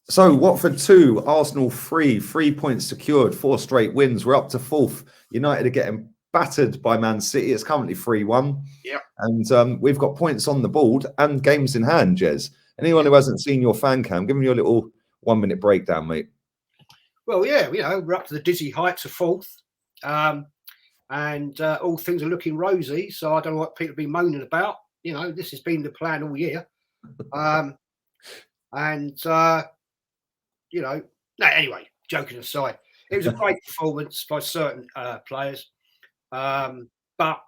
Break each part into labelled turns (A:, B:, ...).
A: So Watford 2, Arsenal 3, 3 points secured, 4 straight wins. We're up to 4th. United are getting battered by Man City. It's currently 3-1.
B: Yeah.
A: And we've got points on the board and games in hand, Jez. Anyone who hasn't seen your fan cam, give me your little 1-minute breakdown, mate.
B: Well, yeah, we're up to the dizzy heights of 4th. And all things are looking rosy. So I don't know what people have been moaning about. This has been the plan all year. Anyway, joking aside, it was a great performance by certain players. But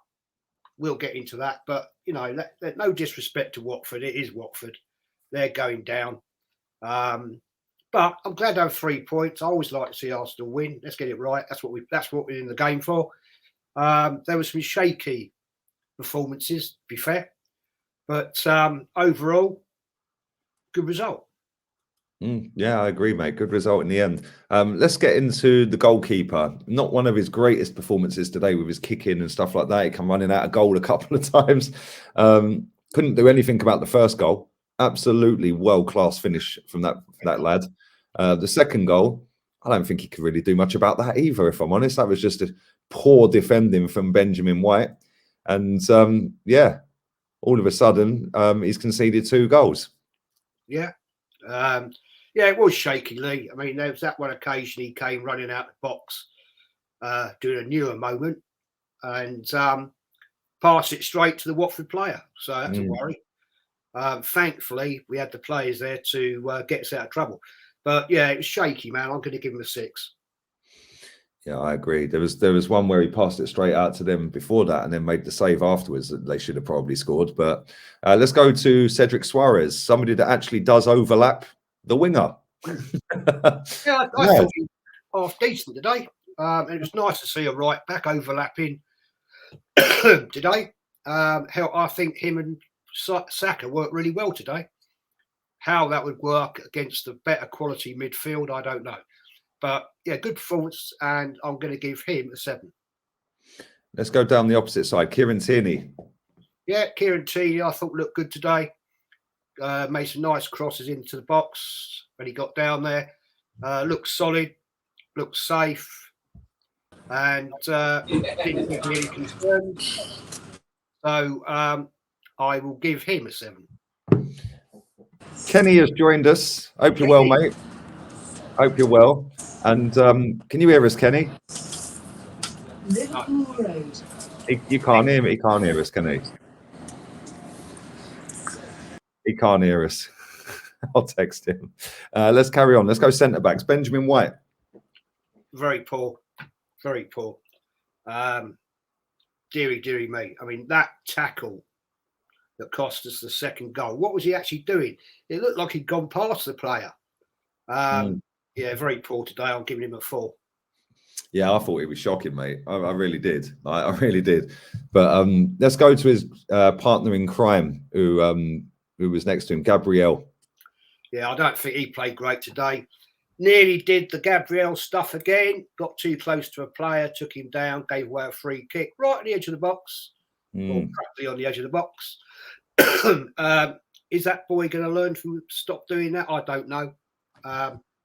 B: we'll get into that. But, no disrespect to Watford. It is Watford. They're going down. But I'm glad to have 3 points. I always like to see Arsenal win. Let's get it right. That's what we're in the game for. There were some shaky performances, to be fair. But overall, good result.
A: Yeah, I agree, mate. Good result in the end. Let's get into the goalkeeper. Not one of his greatest performances today with his kicking and stuff like that. He come running out of goal a couple of times. Couldn't do anything about the first goal. Absolutely world-class finish from that lad. The second goal, I don't think he could really do much about that either, if I'm honest. That was just a poor defending from Benjamin White. And, all of a sudden, he's conceded 2 goals.
B: Yeah. It was shaky, Lee. I mean, there was that one occasion he came running out the box, doing a newer moment, and passed it straight to the Watford player. So that's a worry. Thankfully, we had the players there to get us out of trouble. But yeah, it was shaky, man. I'm going to give him a 6.
A: Yeah, I agree. There was one where he passed it straight out to them before that and then made the save afterwards that they should have probably scored. But let's go to Cedric Suarez, somebody that actually does overlap the winger.
B: I thought he was half decent today. It was nice to see a right back overlapping today. I think him and Saka worked really well today. How that would work against the better quality midfield, I don't know. But yeah, good performance, and I'm going to give him a 7.
A: Let's go down the opposite side. Kieran Tierney.
B: Yeah, Kieran Tierney, I thought looked good today. Made some nice crosses into the box when he got down there. Looked solid, looked safe, and didn't give me any concerns. So I will give him a 7.
A: Kenny has joined us. Hope you're well, mate. Hope you're well. And can you hear us, Kenny?
C: Liverpool Road.
A: You can't hear me. He can't hear us, can he? He can't hear us. I'll text him. Let's carry on. Let's go centre backs. Benjamin White.
B: Very poor. Very poor. Deary me. I mean, that tackle that cost us the second goal. What was he actually doing? It looked like he'd gone past the player. Yeah, very poor today. I'm giving him a 4.
A: Yeah, I thought it was shocking, mate. I really did. I really did. But let's go to his partner in crime, who was next to him, Gabrielle.
B: Yeah, I don't think he played great today. Nearly did the Gabrielle stuff again. Got too close to a player, took him down, gave away a free kick right on the edge of the box, or practically on the edge of the box. Is that boy going to learn from stop doing that? I don't know.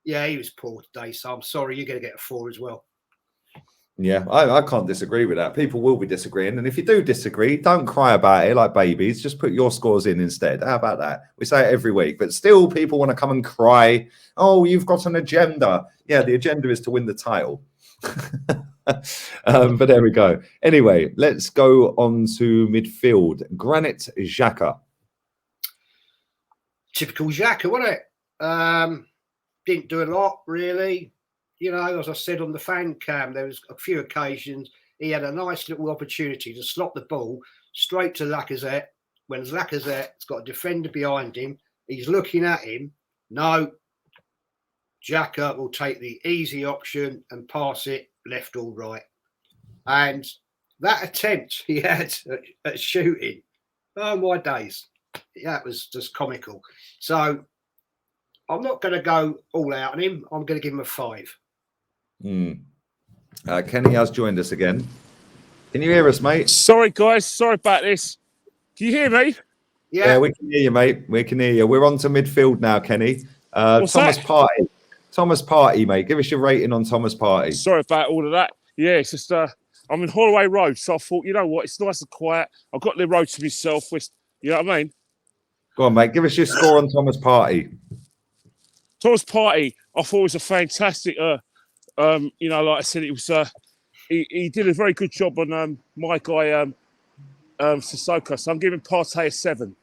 B: Yeah, he was poor today, so I'm sorry. You're going to get a 4 as well.
A: Yeah, I can't disagree with that. People will be disagreeing. And if you do disagree, don't cry about it like babies. Just put your scores in instead. How about that? We say it every week. But still, people want to come and cry. Oh, you've got an agenda. Yeah, the agenda is to win the title. But there we go. Anyway, let's go on to midfield. Granit Xhaka.
B: Typical Xhaka, wasn't it? Didn't do a lot, really. You know, as I said on the fan cam, there was a few occasions he had a nice little opportunity to slot the ball straight to Lacazette. When Lacazette's got a defender behind him, he's looking at him. No, Xhaka will take the easy option and pass it left or right. And that attempt he had at shooting, oh my days, that was just comical. So I'm not going to go all out on him. I'm going to give him a 5.
A: Kenny has joined us again. Can you hear us, mate?
D: Sorry, guys. Sorry about this. Can you hear me?
A: Yeah, we can hear you, mate. We can hear you. We're on to midfield now, Kenny. Thomas
D: that?
A: Partey. Thomas Partey, mate. Give us your rating on Thomas Partey.
D: Sorry about all of that. Yeah, it's just I'm in Holloway Road, so I thought, you know what, it's nice and quiet. I've got the road to myself, which, you know what I mean?
A: Go on, mate. Give us your score on Thomas Partey.
D: Thomas Partey, I thought was a fantastic. You know, like I said, it was. He did a very good job on my guy Sissoko. So I'm giving Partey a 7.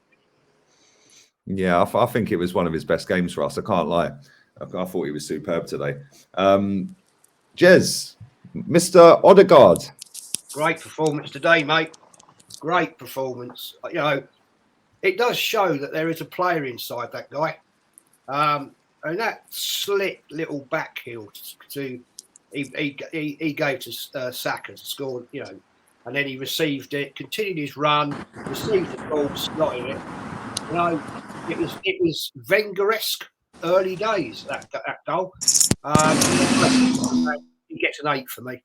A: Yeah, I think it was one of his best games for us. I can't lie. I thought he was superb today. Jez, Mr. Odegaard.
B: Great performance today, mate. Great performance. You know, it does show that there is a player inside that guy. And that slick little back heel he gave to Saka to score, you know, and then he received it, continued his run, received the ball, slotted it. You know, it was Wenger-esque early days, that goal. He gets an 8 for me.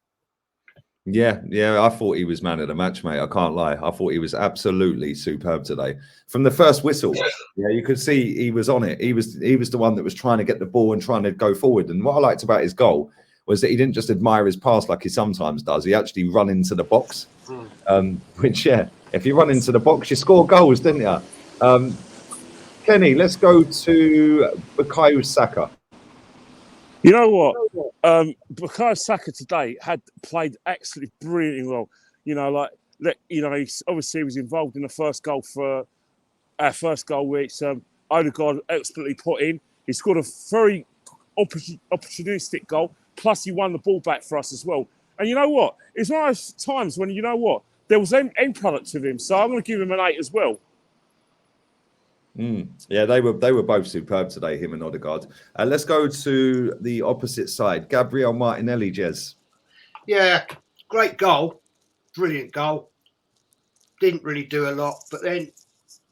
A: Yeah, I thought he was man of the match, mate. I can't lie. I thought he was absolutely superb today. From the first whistle, yeah, you could see he was on it. He was the one that was trying to get the ball and trying to go forward. And what I liked about his goal was that he didn't just admire his pass like he sometimes does. He actually run into the box, which, yeah, if you run into the box, you score goals, didn't you? Kenny, let's go to Bukayo Saka.
D: You know what? Bukayo Saka today had played absolutely brilliantly well. You know, like, you know, he obviously was involved in the first goal for our first goal, which Odegaard expertly put in. He scored a very opportunistic goal. Plus, he won the ball back for us as well. And you know what? It's one of those times when, you know what? There was end product of him. So I'm going to give him an 8 as well.
A: Yeah, they were both superb today, him and Odegaard. Let's go to the opposite side. Gabrielle Martinelli, Jez.
B: Yeah, great goal. Brilliant goal. Didn't really do a lot. But then,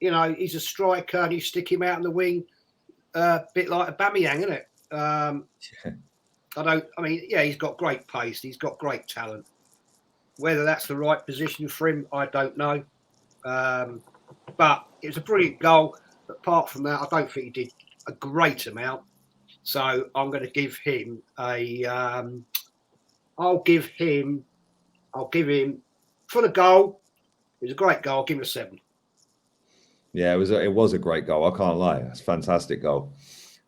B: you know, he's a striker and you stick him out in the wing, a bit like Aubameyang, isn't it? Yeah, he's got great pace. He's got great talent. Whether that's the right position for him, I don't know. But it was a brilliant goal. Apart from that, I don't think he did a great amount. So I'm going to give him I'll give him for the goal. It was a great goal. I'll give him a 7.
A: Yeah, it was a great goal. I can't lie. It's a fantastic goal.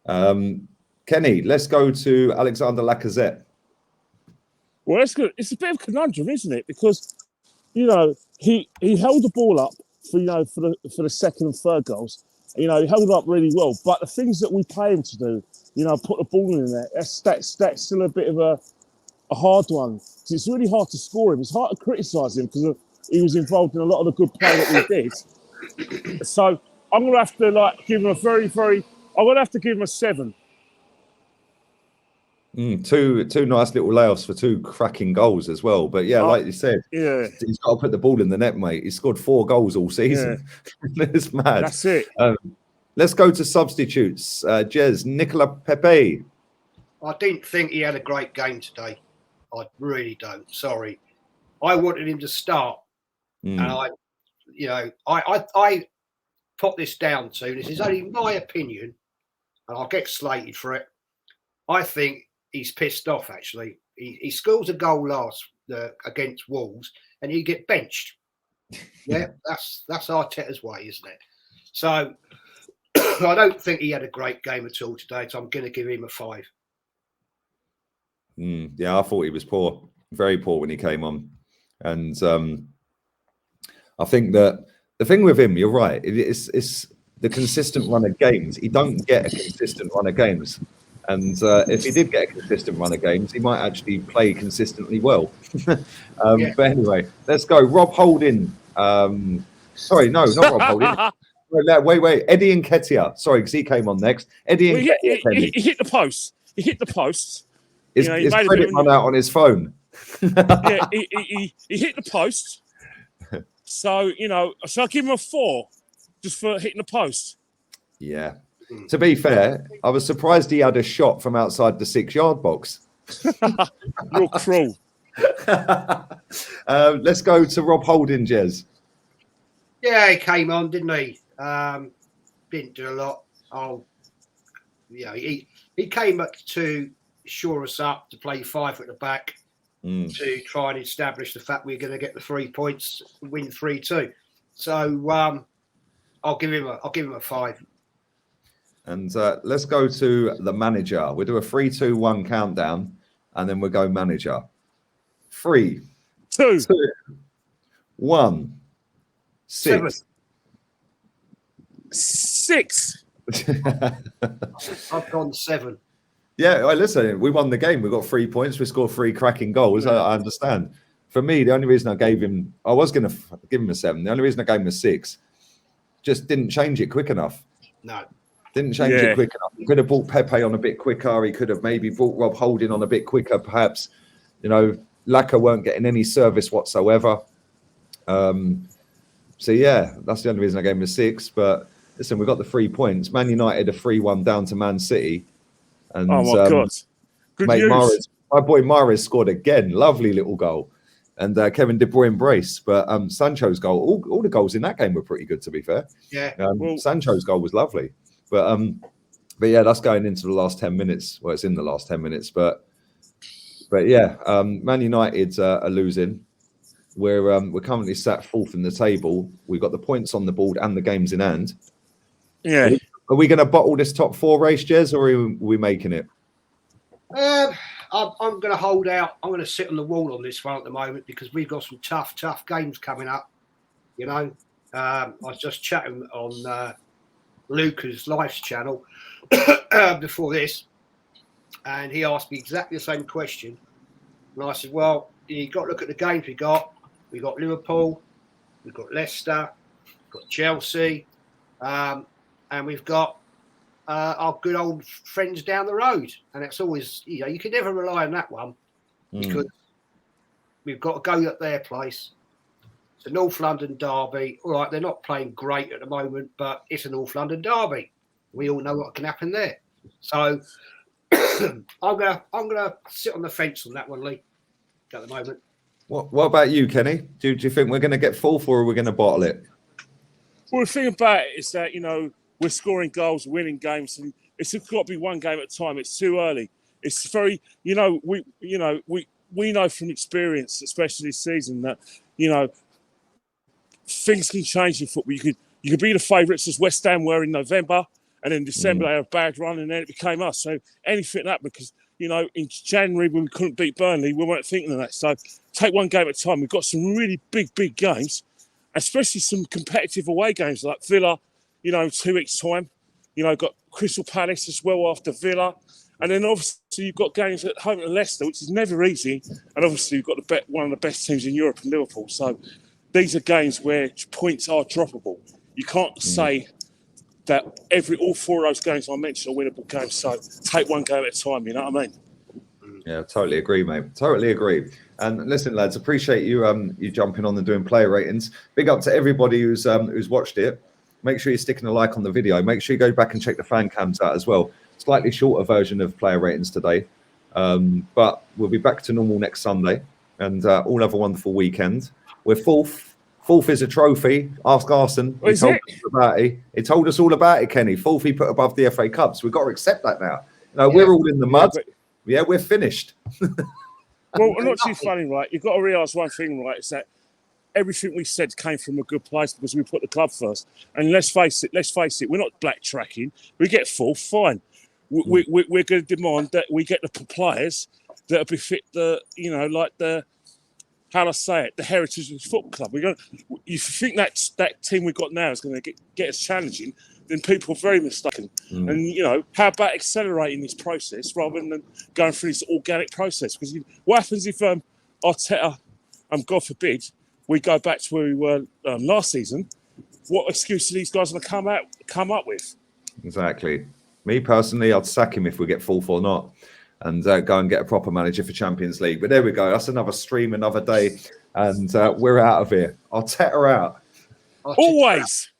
A: Kenny, let's go to Alexander Lacazette.
D: Well, that's good. It's a bit of a conundrum, isn't it? Because, you know, he held the ball up for the second and third goals. You know, he held it up really well. But the things that we pay him to do, you know, put the ball in there, that's still a bit of a hard one. It's really hard to score him. It's hard to criticise him because he was involved in a lot of the good play that we did. So I'm going to have to give him I'm going to have to give him a 7.
A: Two nice little layoffs for 2 cracking goals as well. But yeah, like you said,
D: yeah,
A: he's got to put the ball in the net, mate. He scored 4 goals all season. Yeah. It's mad.
D: That's it.
A: Let's go to substitutes. Jez, Nicola Pepe.
B: I didn't think he had a great game today. I really don't. Sorry. I wanted him to start. And I put this down to, this is only my opinion, and I'll get slated for it. I think he's pissed off, actually. He scores a goal last against Wolves, and he get benched. Yeah, that's Arteta's way, isn't it? So I don't think he had a great game at all today, so I'm going to give him a 5.
A: Yeah, I thought he was poor, very poor when he came on. And I think that the thing with him, you're right, it's the consistent run of games. He don't get a consistent run of games. And if he did get a consistent run of games, he might actually play consistently well. But anyway, let's go. Rob Holding. Sorry, no, not Rob Holding. Wait. Eddie Nketiah. Sorry, because he came on next. Eddie Nketiah.
D: He hit the post. He hit the post.
A: His credit run out on his phone.
D: Yeah, he hit the post. So, you know, shall I give him a 4 just for hitting the post?
A: Yeah. To be fair, I was surprised he had a shot from outside the 6-yard box.
D: You're cruel.
A: Let's go to Rob Holding, Jez.
B: Yeah, he came on, didn't he? Didn't do a lot. he came up to shore us up, to play 5 at the back, to try and establish the fact we're going to get the 3 points, win 3-2. So I'll give him a 5.
A: And let's go to the manager. We'll do a 3, 2, 1 countdown, and then we'll go manager. 3, 2, 1, 6.
D: 6.
B: I've gone 7.
A: Yeah, listen, we won the game. We got 3 points. We scored 3 cracking goals. I understand. For me, the only reason I was going to give him a 7. The only reason I gave him a 6, just didn't change it quick enough.
B: No.
A: Didn't change it quick enough. He could have brought Pepe on a bit quicker. He could have maybe brought Rob Holding on a bit quicker, perhaps. Lacazette weren't getting any service whatsoever. So, yeah, that's the only reason I gave him a 6. But, listen, we got the 3 points. Man United a 3-1 down to Man City. And,
D: oh, my God. Good news.
A: My boy Mahrez scored again. Lovely little goal. And Kevin De Bruyne brace. But Sancho's goal, all the goals in that game were pretty good, to be fair.
B: Yeah.
A: Sancho's goal was lovely. But yeah, that's going into the last 10 minutes. Well, it's in the last 10 minutes. But yeah, Man United are losing. We're currently sat 4th in the table. We've got the points on the board and the games in hand.
D: Yeah.
A: Are we going to bottle this top 4 race, Jez, or are we making it?
B: I'm going to hold out. I'm going to sit on the wall on this one at the moment because we've got some tough games coming up. I was just chatting on Luca's Life's channel before this, and he asked me exactly the same question. And I said, well, you've got to look at the games we got. We've got Liverpool, we've got Leicester, we've got Chelsea, and we've got our good old friends down the road. And it's always, you can never rely on that one because we've got to go at their place. It's a North London derby. All right, they're not playing great at the moment, but it's a North London derby. We all know what can happen there. So I'm gonna sit on the fence on that one, Lee, at the moment.
A: What about you, Kenny? Do you think we're going to get 4th or are we going to bottle it?
D: Well, the thing about it is that, we're scoring goals, winning games, and it's got to be one game at a time. It's too early. It's very, we know from experience, especially this season, that, things can change in football. You could be the favourites as West Ham were in November, and in December they had a bad run, and then it became us. So anything happened because, in January when we couldn't beat Burnley, we weren't thinking of that. So take one game at a time. We've got some really big games, especially some competitive away games like Villa, 2 weeks' time. Got Crystal Palace as well after Villa. And then obviously you've got games at home at Leicester, which is never easy. And obviously you've got one of the best teams in Europe in Liverpool. So these are games where points are droppable. You can't say that all 4 of those games I mentioned are winnable games. So take one game at a time, you know what I mean?
A: Yeah, totally agree, mate. Totally agree. And listen, lads, appreciate you jumping on and doing player ratings. Big up to everybody who's watched it. Make sure you're sticking a like on the video. Make sure you go back and check the fan cams out as well. Slightly shorter version of player ratings today. But we'll be back to normal next Sunday and all have a wonderful weekend. We're 4th. 4th is a trophy. Ask Arson. He told us all about it, Kenny. 4th he put above the FA Cups. We've got to accept that now. We're all in the mud. Yeah, we're finished.
D: Well, not too funny, right? You've got to realise one thing, right? Is that everything we said came from a good place because we put the club first. And let's face it, we're not blacktracking. We get 4th, fine. We're going to demand that we get the players that will befit the, how do I say it, the heritage of the football club. If you think that team we've got now is going to get us challenging, then people are very mistaken. And, how about accelerating this process rather than going through this organic process? Because what happens if Arteta, God forbid, we go back to where we were last season? What excuse are these guys going to come up with? Exactly.
A: Me personally, I'd sack him if we get 4th or not, and go and get a proper manager for Champions League. But there we go. That's another stream, another day, and we're out of here. Arteta out.
D: Always.